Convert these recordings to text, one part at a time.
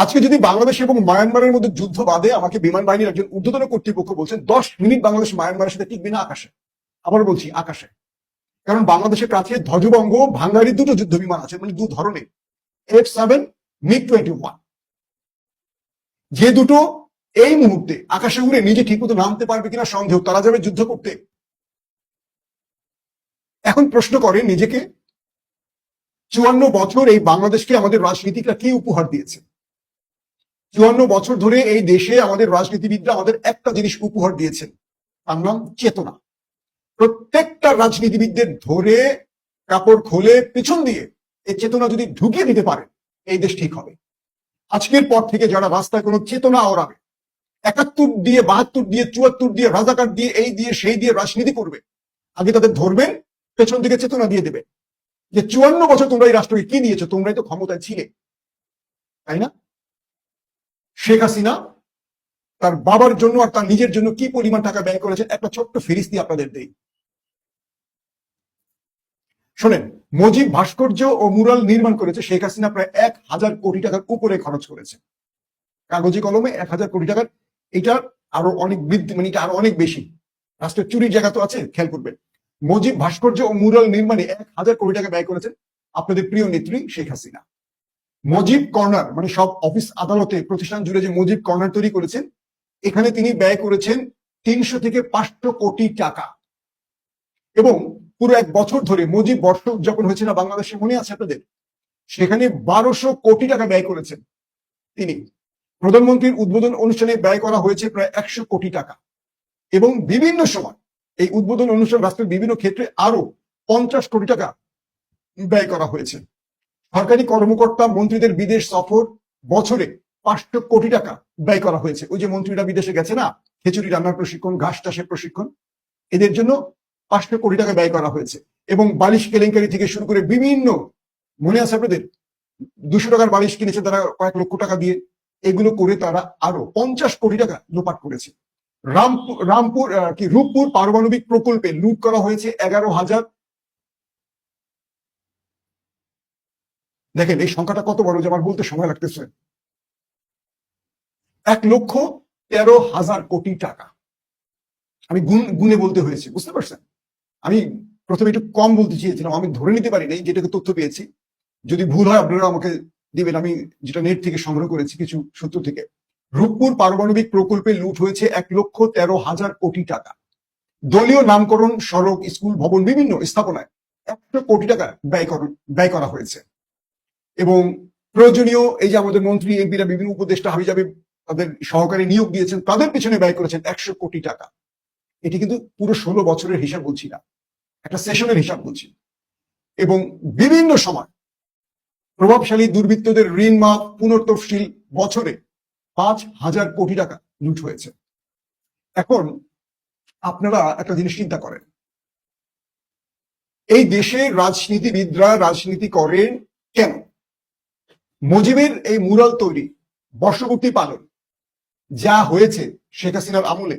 আজকে যদি বাংলাদেশ এবং মায়ানমারের মধ্যে যুদ্ধ বাদে আমাকে বিমান বাহিনীর একজন ঊর্ধ্বতন কর্তৃপক্ষ বলছেন 10 মিনিট বাংলাদেশ মায়ানমারের সাথে টিকবে না আকাশে, আবার বলছি আকাশে, কারণ বাংলাদেশের কাছে ধ্বজভঙ্গ ভাঙ্গারির দুটো যুদ্ধ বিমান আছে, মানে দু ধরনের F7 MiG-21, যে দুটো এই মুহূর্তে আকাশে উড়ে নিজে ঠিক মতো নামতে পারবে কিনা সন্দেহ, তারা যাবে যুদ্ধ করতে। এখন প্রশ্ন করেন নিজেকে, 54 বছর এই বাংলাদেশকে আমাদের রাজনীতিকরা কি উপহার দিয়েছে? 54 বছর ধরে এই দেশে আমাদের রাজনীতিবিদরা আমাদের একটা জিনিস উপহার দিয়েছেন, তার নাম চেতনা। প্রত্যেকটা রাজনীতিবিদদের ধরে কাপড় খুলে পিছন দিয়ে এই চেতনা যদি ঢুকিয়ে দিতে পারে, এই দেশ ঠিক হবে। আজকের পর থেকে যারা রাস্তায় কোনো চেতনা ওড়াবে, 71 দিয়ে 72 দিয়ে 74 দিয়ে রাজাকার দিয়ে এই দিয়ে সেই দিয়ে রাজনীতি করবে, আগে তাদের ধরবেন, পেছন থেকে চেতনা দিয়ে দেবে যে 54 বছর তোমরা এই রাষ্ট্রকে কি দিয়েছো, তোমরাই তো ক্ষমতায় ছিলে, তাই না? শেখ হাসিনা তার বাবার জন্য আর তার নিজের জন্য কি পরিমাণ টাকা ব্যয় করেছেন, একটা ছোট্ট ফিরিস্তি আপনাদের দেই। শোনেন, মুজিব ভাস্কর্য ও মুরাল নির্মাণ করেছে শেখ হাসিনা প্রায় 1000 কোটি টাকার উপরে খরচ করেছে, কাগজে কলমে 1000 কোটি টাকার। এটার আরো অনেক বৃদ্ধি, মানে এটা আরো অনেক বেশি। রাষ্ট্রের চুরির জায়গা তো আছে, খেয়াল করবেন। মুজিব ভাস্কর্য ও মুরাল নির্মাণে 1000 কোটি টাকা ব্যয় করেছেন আপনাদের প্রিয় নেত্রী শেখ হাসিনা। মুজিব কর্নার, মানে সব অফিস আদালতে প্রতিষ্ঠান জুড়ে যে মুজিব কর্নার তৈরি করেছেন, এখানে তিনি ব্যয় করেছেন 300 থেকে 500 কোটি টাকা। এবং পুরো 1 বছর ধরে মুজিব বর্ষ উদযাপন হয়েছে না বাংলাদেশে, মনে আছে আপনাদের? সেখানে 1200 কোটি টাকা ব্যয় করেছেন তিনি। প্রধানমন্ত্রীর উদ্বোধন অনুষ্ঠানে ব্যয় করা হয়েছে প্রায় 100 কোটি টাকা। এবং বিভিন্ন সময় এই উদ্বোধন অনুষ্ঠান রাষ্ট্রের বিভিন্ন ক্ষেত্রে আরো 50 কোটি টাকা ব্যয় করা হয়েছে। সরকারি কর্মকর্তা মন্ত্রীদের বিদেশ সফর বছরে 500 কোটি টাকা ব্যয় করা হয়েছে। ওই যে মন্ত্রীরা বিদেশে গেছে না, খিচুড়ি রান্নার প্রশিক্ষণ, ঘাস চাষের প্রশিক্ষণ, এদের জন্য 500 কোটি টাকা ব্যয় করা হয়েছে। এবং বালিশ কেলেঙ্কারি থেকে শুরু করে বিভিন্ন, মনে আছে আপনাদের, 200 টাকার বালিশ কিনেছে তারা কয়েক লক্ষ টাকা দিয়ে, এগুলো করে তারা আরো 50 কোটি টাকা লোপাট করেছে। রূপপুর পারমাণবিক প্রকল্পে লুট করা হয়েছে 11,000। দেখেন এই সংখ্যাটা কত বড়, যে আমার বলতে সময় লাগতেছে। 1,13,000 কোটি টাকা। আমি গুনে বলতে হয়েছে, বুঝতে পারছেন? আমি প্রথমে একটু কম বলতে চেয়েছিলাম, আমি ধরে নিতে পারি নাই, যেটাকে তথ্য পেয়েছি। যদি ভুল হয় আপনারা আমাকে দিবেন, আমি যেটা নেট থেকে সংগ্রহ করেছি কিছু সূত্র থেকে। রূপপুর পারমাণবিক প্রকল্পে লুট হয়েছে 1,13,000 কোটি টাকা। দলীয় নামকরণ, সড়ক, স্কুল, ভবন, বিভিন্ন স্থাপনায় 100 কোটি টাকা ব্যয় করা হয়েছে। এবং প্রয়োজনীয় এই যে আমাদের মন্ত্রী এমপিরা, বিভিন্ন উপদেষ্টা হাবিজাবি তাদের সহকারী নিয়োগ দিয়েছেন, তাদের পিছনে ব্যয় করেছেন 100 কোটি টাকা। এটি কিন্তু পুরো 16 বছরের হিসাব বলছি না, একটা সেশনের হিসাব বলছি। এবং বিভিন্ন সময় প্রভাবশালী দুর্বৃত্তদের ঋণ মাফ, পুনর্তফসিল, বছরে 5,000 কোটি টাকা লুট হয়েছে। এখন আপনারা একটা জিনিস চিন্তা করেন, এই দেশের রাজনীতিবিদরা রাজনীতি করেন কেন? মুজিবের এই মুরাল তৈরি, বর্ষপূর্তি পালন, যা হয়েছে শেখ হাসিনার আমলে,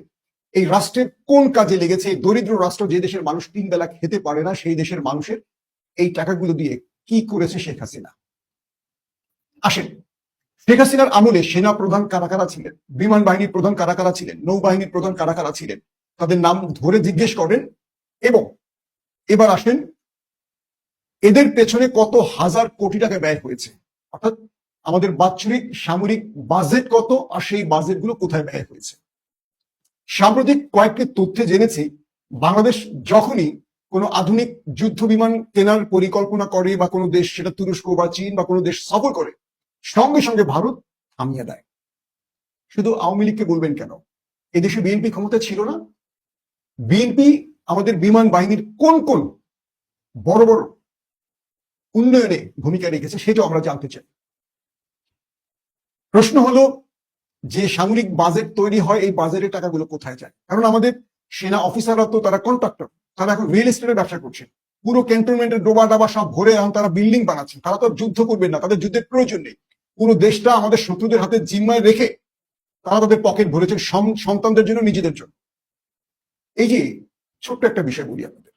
এই রাষ্ট্রের কোন কাজে লেগেছে? দরিদ্র রাষ্ট্র, যে দেশের মানুষ 3 বেলা খেতে পারে না, সেই দেশের মানুষের এই টাকাগুলো দিয়ে কি করেছে শেখ হাসিনা? আসেন, শেখ হাসিনার আমলে সেনা প্রধান কারা কারা ছিলেন, বিমান বাহিনীর প্রধান কারা কারা ছিলেন, নৌবাহিনীর প্রধান কারা কারা ছিলেন, তাদের নাম ধরে জিজ্ঞেস করেন। এবং এবার আসেন, এদের পেছনে কত হাজার কোটি টাকা ব্যয় হয়েছে, অর্থাৎ আমাদের বাৎসরিক সামরিক বাজেট কত, আর সেই বাজেটগুলো কোথায় ব্যয় হয়েছে। সাম্প্রতিক কয়েকটি তথ্যে জেনেছি, বাংলাদেশ যখনই কোনো আধুনিক যুদ্ধ বিমান কেনার পরিকল্পনা করে, বা কোনো দেশ, সেটা তুরস্ক বা চীন বা কোনো দেশ সফর করে, সঙ্গে সঙ্গে ভারত থামিয়ে দেয়। শুধু আওয়ামী লীগকে বলবেন কেন, এদেশে বিএনপি ক্ষমতা ছিল না? বিএনপি আমাদের বিমান বাহিনীর কোন কোন বড় বড় উন্নয়নে ভূমিকা রেখেছে, সেটাও আমরা জানতে চাই। প্রশ্ন হলো, যে সামরিক বাজেট তৈরি হয়, এই বাজেটের টাকাগুলো কোথায় যায়? কারণ আমাদের সেনা অফিসাররা তো তারা কন্ট্রাক্টর, তারা এখন রিয়েল এস্টেটের ব্যবসা করছে। পুরো ক্যান্টনমেন্টের ডোবা ডাবা সব ভরে এখন তারা বিল্ডিং বানাচ্ছে। তারা তো যুদ্ধ করবেন না, তাদের যুদ্ধের প্রয়োজন নেই। পুরো দেশটা আমাদের শত্রুদের হাতে জিম্মায় রেখে তারা তাদের পকেট ভরেছে সন্তানদের জন্য, নিজেদের জন্য। এই যে ছোট্ট একটা বিষয় বলি আপনাদের,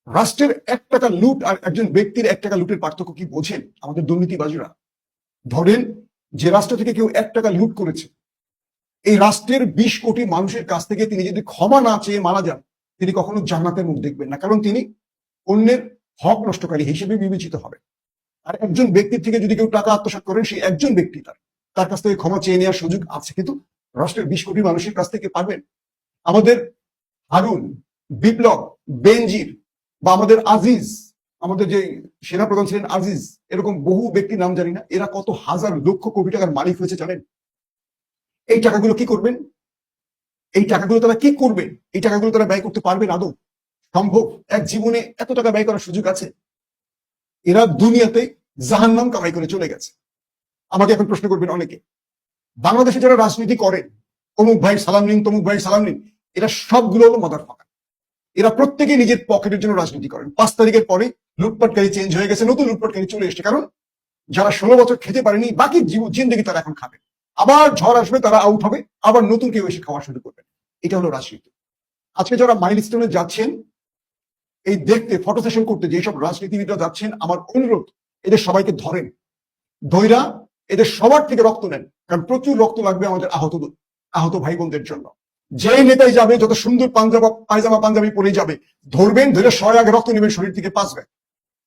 রাষ্ট্রের 1 টাকা লুট আর একজন ব্যক্তির 1 টাকা লুটের পার্থক্য কি বোঝেন আমাদের দুর্নীতিবাজরা? ধরেন যে রাষ্ট্র থেকে কেউ 1 টাকা লুট করেছে, এই রাষ্ট্রের 20 কোটি মানুষের কাছ থেকে তিনি যদি ক্ষমা না চেয়ে মারা যান, তিনি কখনো জান্নাতের মুখ দেখবেন না, কারণ তিনি অন্যের হক নষ্টকারী হিসেবে বিবেচিত হবে। আর একজন ব্যক্তির থেকে যদি কেউ টাকা আত্মসাৎ করেন, সেই একজন ব্যক্তি তার কাছ থেকে ক্ষমা চেয়ে নেওয়ার সুযোগ আছে, কিন্তু রাষ্ট্রের 20 কোটি মানুষের কাছ থেকে পারবেন? আমাদের হারুন, বিপ্লব, বেনজির বা আমাদের আজিজ, আমাদের যে সেনাপ্রধান ছিলেন আজিজ, এরকম বহু ব্যক্তির নাম জানি না, এরা কত হাজার লক্ষ কোটি টাকার মালিক হয়েছে জানেন? এই টাকাগুলো কি করবেন? এই টাকাগুলো তারা কি করবেন? এই টাকাগুলো তারা ব্যয় করতে পারবেন আদৌ? সম্ভব? এক জীবনে এত টাকা ব্যয় করার সুযোগ আছে? এরা দুনিয়াতে জাহান্নাম কামাই করে চলে গেছে। আমাকে এখন প্রশ্ন করবেন অনেকে, বাংলাদেশে যারা রাজনীতি করেন, অমুক ভাই সালাম নিন, তমুক ভাই সালাম নিন, এরা সবগুলো হলো মাদার ফাঁকা। এরা প্রত্যেকে নিজের পকেটের জন্য রাজনীতি করেন। 5 তারিখের পরে লুটপাটকারী চেঞ্জ হয়ে গেছে, নতুন লুটপাটকারী চলে এসেছে, কারণ যারা 16 বছর খেতে পারেনি বাকি জিন্দগি তারা এখন খাবে। আবার ঝড় আসবে, তারা আউট হবে, আবার নতুন কেউ এসে খাওয়া শুরু করবে। এটা হলো রাজনীতি। আজকে যারা মাইলস্টোনে যাচ্ছেন এই দেখতে, ফটো সেশন করতে, যেসব রাজনীতিবিদরা যাচ্ছেন, আমার অনুরোধ এদের সবাইকে ধরেন, ধৈরা এদের সবার থেকে রক্ত নেন, কারণ প্রচুর রক্ত লাগবে আমাদের আহত ভাই বোনদের জন্য। যে নেতাই যাবে, যত সুন্দর পায়জামা পাঞ্জাবি পরে যাবে, ধরবেন, ধরে 100 আগে রক্ত নেবেন, শরীর থেকে পাসবে।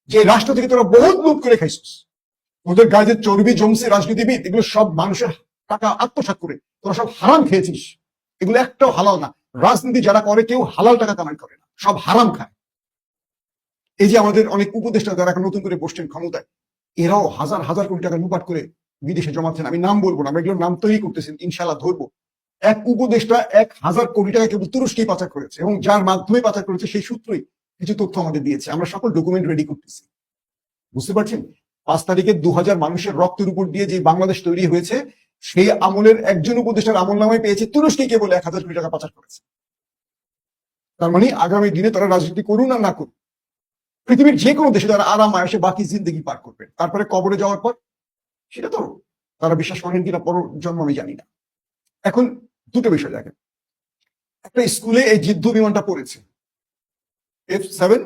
যে রাষ্ট্র থেকে তোরা বহুত লুট করে খাইছিস, ওদের গায়ে যে চর্বি জমছে রাজনীতিবিদ, এগুলো সব মানুষের টাকা আত্মসাৎ করে তোরা সব হারাম খেয়েছিস। এগুলো একটাও হালাল না। রাজনীতি যারা করে কেউ হালাল টাকা কামাই করে না, সব হারাম খায়। এই যে আমাদের অনেক উপদেষ্টা যারা এখন নতুন করে বসছেন ক্ষমতায়, এরাও হাজার হাজার কোটি টাকা লুপাট করে বিদেশে জমাচ্ছেন। আমি নাম বলবো না, আমরা এগুলোর নাম তৈরি করতেছেন, ইনশাল্লাহ ধরবো। এক উপদেষ্টা 1000 কোটি টাকা কেবল তুরস্কেই পাচার করেছে, এবং যার মাধ্যমে পাচার করেছে সেই সূত্রই কিছু তথ্য আমাদের দিয়েছে। আমরা সকল ডকুমেন্ট রেডি করতেছি, বুঝতে পারছেন? 5 তারিখে 2000 মানুষের রক্তের উপর দিয়ে যে বাংলাদেশ তৈরি হয়েছে, সেই আমলের একজন উপদেষ্টার আমল নামায় পেয়েছে তুরস্কে কেবল 1000 কোটি টাকা পাচার করেছে। তার মানে আগামী দিনে তারা রাজনীতি করুন আর না করুন, পৃথিবীর যে কোনো দেশে তারা আরাম আয়েসে বাকি জিন্দগি পার করবে। তারপরে কবরে যাওয়ার পর সেটা তো তারা বিশ্বাস করেন কিনা পর জন্ম আমি জানি না। এখন দুটো বিষয় দেখেন, একটা স্কুলে এই যুদ্ধ বিমানটা পড়েছে, F7,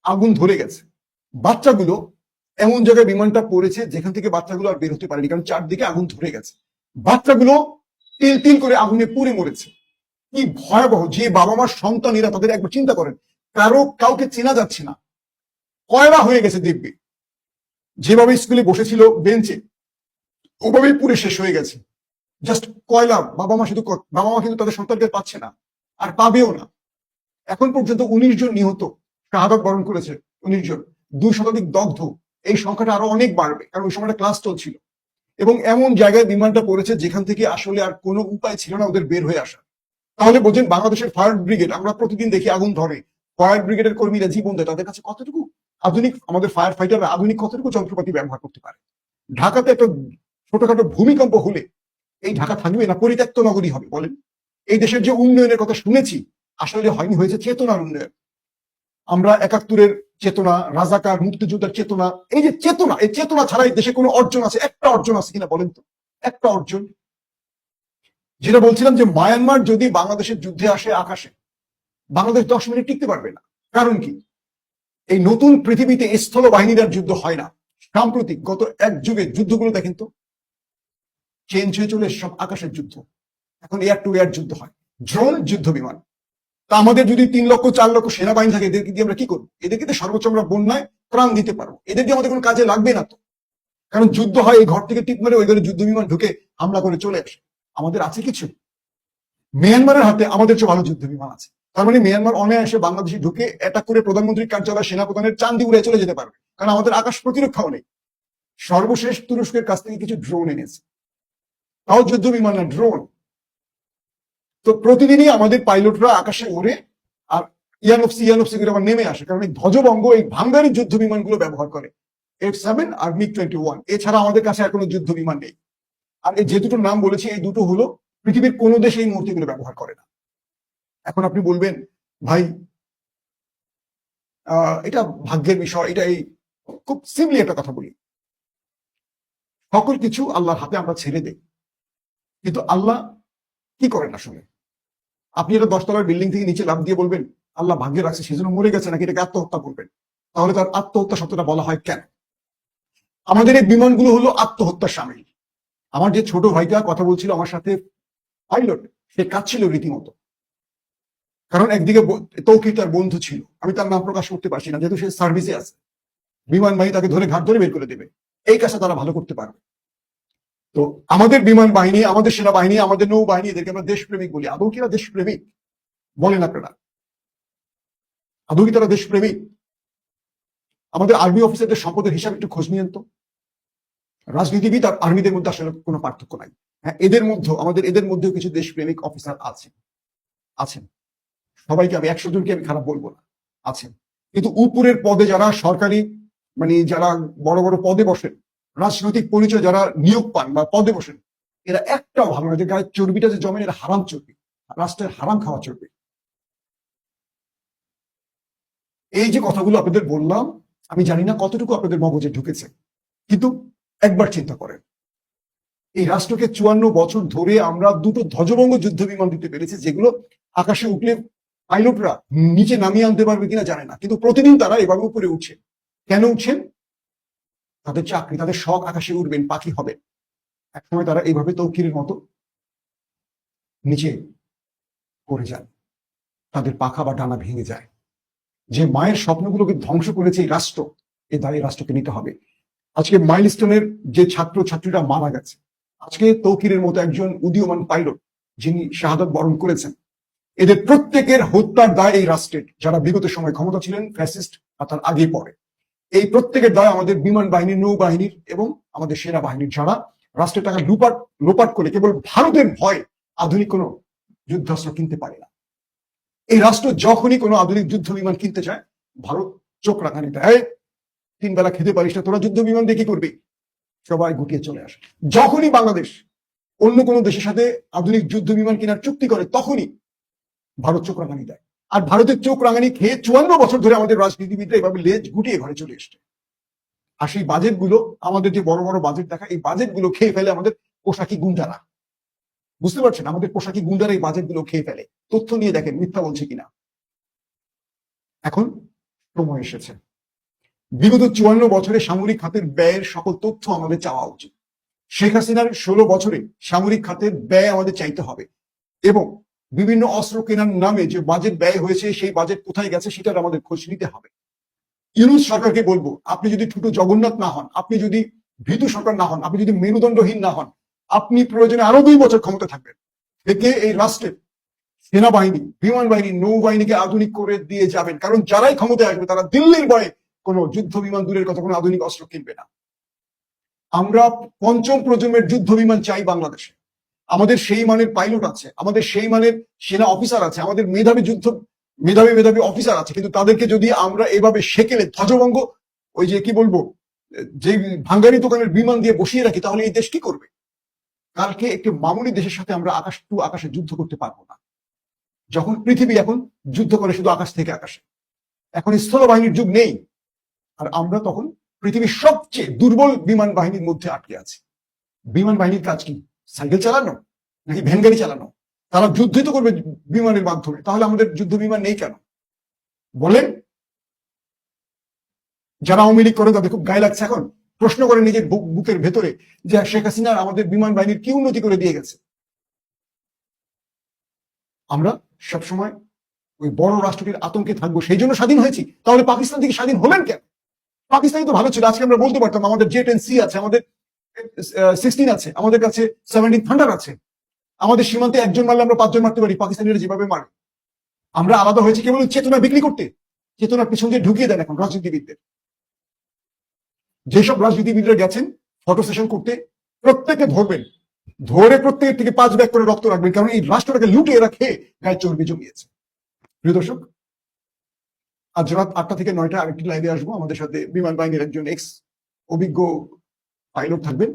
আগুন ধরে গেছে। বাচ্চাগুলো এমন জায়গায় বিমানটা পড়েছে যেখান থেকে বাচ্চাগুলো আর বের হতে পারেনি, কারণ চারদিকে আগুন ধরে গেছে। বাচ্চাগুলো তিল তিল করে আগুনে পুড়ে মরেছে। কি ভয়াবহ! যে বাবা মার সন্তানেরা, তাদের একবার চিন্তা করেন, কাউকে চেনা যাচ্ছে না, কয়লা হয়ে গেছে দিব্যি। যেভাবে স্কুলে বসেছিল বেঞ্চে, ওভাবেই পুড়ে শেষ হয়ে গেছে। জাস্ট কয়লা। বাবা মা কিন্তু তাদের সন্তানকে পাচ্ছে না, আর পাবেও না। এখন পর্যন্ত 19 জন নিহত, শাহাদাত বরণ করেছে 19 জন, 2 শতাধিক দগ্ধ। এই সংখ্যাটা আরো অনেক বাড়বে, কারণ ওই সময়টা ক্লাস চলছিল। এবং এমন জায়গায় বিমানটা পড়েছে যেখান থেকে আসলে আর কোনো উপায় ছিল না ওদের বের হয়ে আসা। তাহলে বোঝেন বাংলাদেশের ফায়ার ব্রিগেড, আমরা প্রতিদিন দেখি আগুন ধরে, ফায়ার ব্রিগেডের কর্মীরা জীবন দেয়, তাদের কাছে কতটুকু আধুনিক, আমাদের ফায়ার ফাইটাররা আধুনিক কতটুকু যন্ত্রপাতি ব্যবহার করতে পারে। ঢাকাতে একটা ছোটখাটো ভূমিকম্প হলে এই ঢাকা থাকবে না, পরিত্যক্ত নগরী হবে? বলেন। এই দেশের যে উন্নয়নের কথা শুনেছি, আসলে হয়নি, হয়েছে চেতনার উন্নয়ন। আমরা 71-এর চেতনা, রাজাকার মুক্তিযোদ্ধার চেতনা, এই যে চেতনা, এই চেতনা ছাড়া এই দেশে কোনো অর্জন আছে? একটা অর্জন আছে কিনা বলেন তো, একটা অর্জন। যেটা বলছিলাম যে মায়ানমার যদি বাংলাদেশের যুদ্ধে আসে আকাশে, বাংলাদেশ 10 মিনিট টিকতে পারবে না। কারণ কি? এই নতুন পৃথিবীতে স্থল বাহিনীর যুদ্ধ হয় না। সাম্প্রতিক গত এক যুগে যুদ্ধগুলো দেখেন তো, চেঞ্জ হয়ে চলে সব আকাশের যুদ্ধ। এখন এয়ার টু এয়ার যুদ্ধ হয়, ড্রোন, যুদ্ধ বিমান। তা আমাদের যদি 3 লক্ষ 4 লক্ষ সেনাবাহিনী থাকে, এদেরকে দিয়ে আমরা কি করবো? এদেরকে সর্বোচ্চ আমরা বন্যায় প্রাণ দিতে পারবো, এদের দিয়ে আমাদের কোনো কাজে লাগবে না তো। কারণ যুদ্ধ হয়, এই ঘর থেকে টিপ মেরে ওই ঘরে যুদ্ধ বিমান ঢুকে হামলা করে চলে আসে। আমাদের আছে কিছু? মিয়ানমারের হাতে আমাদের চেয়ে ভালো যুদ্ধ বিমান আছে। তার মানে মিয়ানমার অনায়াসে বাংলাদেশে ঢুকে অ্যাটাক করে প্রধানমন্ত্রীর কার্যালয়, সেনাপ্রধানের চান্দি উড়ে চলে যেতে পারবে, কারণ আমাদের আকাশ প্রতিরক্ষাও নেই। সর্বশেষ তুরস্কের কাছ থেকে কিছু ড্রোন এনেছে, তাও যুদ্ধ বিমান না, ড্রোন। তো প্রতিদিনই আমাদের পাইলটরা আকাশে ওড়ে আর ইয়ানফসি করে আবার নেমে আসে, কারণ এই ধ্বজভঙ্গ, এই ভাঙ্গারি যুদ্ধ বিমানগুলো ব্যবহার করে, F7 আর MiG-21। এছাড়া আমাদের কাছে আর কোনো যুদ্ধ বিমান নেই। আর এই যে দুটো নাম বলেছি, এই দুটো হলো পৃথিবীর কোনো দেশে এই মুহূর্তে ব্যবহার করে না। এখন আপনি বলবেন, ভাই এটা ভাগ্যের বিষয়, এটা এই, খুব সিম্পলি একটা কথা বলি, সকল কিছু আল্লাহর হাতে আমরা ছেড়ে দেই, কিন্তু আল্লাহ কি করেন আসলে? আপনি এটা 10 তলার বিল্ডিং থেকে নিচে লাফ দিয়ে বলবেন আল্লাহ ভাগ্যে রাখছে সেজন্য মরে গেছে, নাকি এটাকে আত্মহত্যা করবেন? তাহলে তার আত্মহত্যা শব্দটা বলা হয় কেন? আমাদের এই বিমানগুলো হলো আত্মহত্যার সামিল। আমার যে ছোট ভাইটা কথা বলছিল আমার সাথে, পাইলট, সে কাঁদছিল রীতিমতো। কারণ একদিকে তৌকির তার বন্ধু ছিল, আমি তার নাম প্রকাশ করতে পারছি না যেহেতু সে সার্ভিসে আছে, বিমান বাহিনী তাকে ধরে ঘাট ধরে বের করে দেবে, এই কাজটা তারা ভালো করতে পারবে। তো আমাদের বিমান বাহিনী, আমাদের সেনাবাহিনী, আমাদের নৌবাহিনী, এদেরকে আমরা দেশপ্রেমিক বলি। আদৌ কি দেশপ্রেমিক বলেন আপনারা? আদৌ কি তারা দেশপ্রেমিক? আমাদের আর্মি অফিসারদের সম্পদের হিসাব একটু খোঁজ নিয়েন তো। রাজনীতিবিদ আর আর্মিদের মধ্যে আসলে কোনো পার্থক্য নাই। হ্যাঁ, এদের মধ্যেও কিছু দেশপ্রেমিক অফিসার আছেন। সবাইকে আমি 100 জনকে আমি খারাপ বলবো না, আছেন। কিন্তু উপরের পদে যারা সরকারি, মানে যারা বড় বড় পদে বসেন, রাজনৈতিক পরিচয় যারা নিয়োগ পান বা পদে বসেন, এরা একটাও ভালো না। যে গায়ে চর্বিটা যে জমেন, এরা হারাম চর্বি, রাষ্ট্রের হারাম খাওয়া চর্বি। এই যে কথাগুলো আপনাদের বললাম, আমি জানি না কতটুকু আপনাদের মগজে ঢুকেছে, কিন্তু একবার চিন্তা করেন, এই রাষ্ট্রকে 54 বছর ধরে আমরা দুটো ধ্বজভঙ্গ যুদ্ধ বিমান দিতে পেরেছি, যেগুলো আকাশে উঠলে পাইলটরা নিচে নামিয়ে আনতে পারবে কিনা জানে না, কিন্তু প্রতিদিন তারা এভাবে উপরে উঠছে। কেন উঠছেন? তাদের চাকরি, তাদের শখ আকাশে উঠবেন, পাখি হবেন। একসময় তারা এইভাবে তৌকিরের মতো নিচে পড়ে যান, তাদের পাখা বা ডানা ভেঙে যায়। যে মায়ের স্বপ্নগুলোকে ধ্বংস করেছে এই রাষ্ট্র, এ দায় রাষ্ট্রকে নিতে হবে। আজকে মাইলস্টোনের যে ছাত্র ছাত্রীরা মারা গেছে, আজকে তৌকিরের মতো একজন উদীয়মান পাইলট যিনি শাহাদাত বরণ করেছেন, এদের প্রত্যেকের হত্যার দায় এই রাষ্ট্রের, যারা বিগত সময় ক্ষমতা ছিলেন, ফ্যাসিস্ট আর তার আগে পরে। এই প্রত্যেকের দায় আমাদের বিমান বাহিনীর, নৌবাহিনীর এবং আমাদের সেনাবাহিনীর, যারা রাষ্ট্রের টাকা লোপাট করে কেবল ভারতের ভয় আধুনিক কোনো যুদ্ধাস্ত্র কিনতে পারে না। এই রাষ্ট্র যখনই কোনো আধুনিক যুদ্ধ বিমান কিনতে চায়, ভারত চোখ রাঙানি দেয়। 3 বেলা খেতে পারিস না, তোরা যুদ্ধ বিমান দিয়ে কি করবি? সবাই গুটিয়ে চলে আসে। যখনই বাংলাদেশ অন্য কোনো দেশের সাথে আধুনিক যুদ্ধ বিমান কেনার চুক্তি করে, তখনই ভারত চোখ রাঙানি দেয়। আর ভারতের চোখ রাঙানি খেয়ে 54 বছর ধরে আমাদের রাজনীতিবিদরা এভাবে লেজ গুটিয়ে ঘরে চলে এসছে। আর সেই বাজেটগুলো, আমাদের যে বড় বড় বাজেট দেখা, এই বাজেটগুলো খেয়ে ফেলে আমাদের পোশাকি গুন্ডারা। বুঝতে পারছেন? আমাদের পোশাকি গুন্ডারা এই বাজেটগুলো খেয়ে ফেলে। তথ্য নিয়ে দেখেন মিথ্যা বলছে কিনা। এখন সময় এসেছে, বিগত 54 বছরে সামরিক খাতের ব্যয়ের সকল তথ্য আমাদের চাওয়া উচিত। শেখ হাসিনার 16 বছরে সামরিক খাতের ব্যয় আমাদের চাইতে হবে, এবং বিভিন্ন অস্ত্র কেনার নামে যে বাজেট ব্যয় হয়েছে, সেই বাজেট কোথায় গেছে সেটার আমাদের খোঁজ নিতে হবে। ইউনূস সরকারকে বলবো, আপনি যদি ঠুটো জগন্নাথ না হন, আপনি যদি ভীতু সরকার না হন, আপনি যদি মেরুদণ্ডহীন না হন, আপনি প্রয়োজনে আরো 2 বছর ক্ষমতা থাকবেন, থেকে এই রাষ্ট্রের সেনাবাহিনী, বিমান বাহিনী, নৌবাহিনীকে আধুনিক করে দিয়ে যাবেন। কারণ যারাই ক্ষমতায় আসবে, তারা দিল্লির ভয়ে কোনো যুদ্ধ বিমান দূরের কথা, কোনো আধুনিক অস্ত্র কিনবে না। আমরা 5ম প্রজন্মের যুদ্ধ বিমান চাই বাংলাদেশে। আমাদের সেই মানের পাইলট আছে, আমাদের সেই মানের সেনা অফিসার আছে, আমাদের মেধাবী অফিসার আছে, কিন্তু তাদেরকে যদি আমরা এভাবে সেকেলে ধ্বজভঙ্গ, ওই যে কি বলবো, যে ভাঙ্গারি দোকানের বিমান দিয়ে বসিয়ে রাখি, তাহলে এই দেশ কি করবে? কালকে একটি মামুলি দেশের সাথে আমরা আকাশ টু আকাশে যুদ্ধ করতে পারবো না। যখন পৃথিবী এখন যুদ্ধ করে শুধু আকাশ থেকে আকাশে, এখন স্থল বাহিনীর যুগ নেই। আর আমরা তখন পৃথিবীর সবচেয়ে দুর্বল বিমান বাহিনীর মধ্যে আটকে আছি। বিমান বাহিনীর কাজ কি? সাইকেল চালানো নাকি ভ্যান গাড়ি চালানো? তারা যুদ্ধই তো করবে বিমানের মাধ্যমে, তাহলে আমাদের যুদ্ধ বিমান নেই কেন বলেন? যারা আওয়ামী লীগ করে তাদের খুব গায়ে লাগছে এখন, প্রশ্ন করে নিজের বুকের ভেতরে যে শেখ হাসিনা আমাদের বিমান বাহিনীর কি উন্নতি করে দিয়ে গেছে। আমরা সবসময় ওই বড় রাষ্ট্রটির আতঙ্কে থাকবো, সেই জন্য স্বাধীন হয়েছি। তাহলে পাকিস্তান থেকে স্বাধীন হলেন কেন? পাকিস্তানই তো ভালো ছিল, আজকে আমরা বলতে পারতাম আমাদের J-10C আছে, আমাদের 16 আছে, আমাদের কাছে 17 থান্ডার আছে। আমাদের সীমান্তে একজন মারলে আমরা 5 জন মারতে পারি, পাকিস্তানিরা যেভাবে মারে। আমরা আলাদা হয়েছি কেবল চেতনা বিক্রি করতে। চেতনার পিছন দিয়ে ঢুকিয়ে দেন এখন রাজনীতিবিদদের। যেসব রাজনীতিবিদরা গেছেন ফটো সেশন করতে, প্রত্যেকে ধরবেন, ধরে প্রত্যেকের থেকে 5 ব্যাগ করে রক্ত রাখবেন, কারণ এই রাষ্ট্রটাকে লুটে এরা খেয়ে গায়ে চর্বি জমিয়েছে। প্রিয় দর্শক, আজ রাত 8টা থেকে 9টা আরেকটি লাইভে আসবো। আমাদের সাথে বিমান বাহিনীর একজন অভিজ্ঞ পাইলট থাকবেন।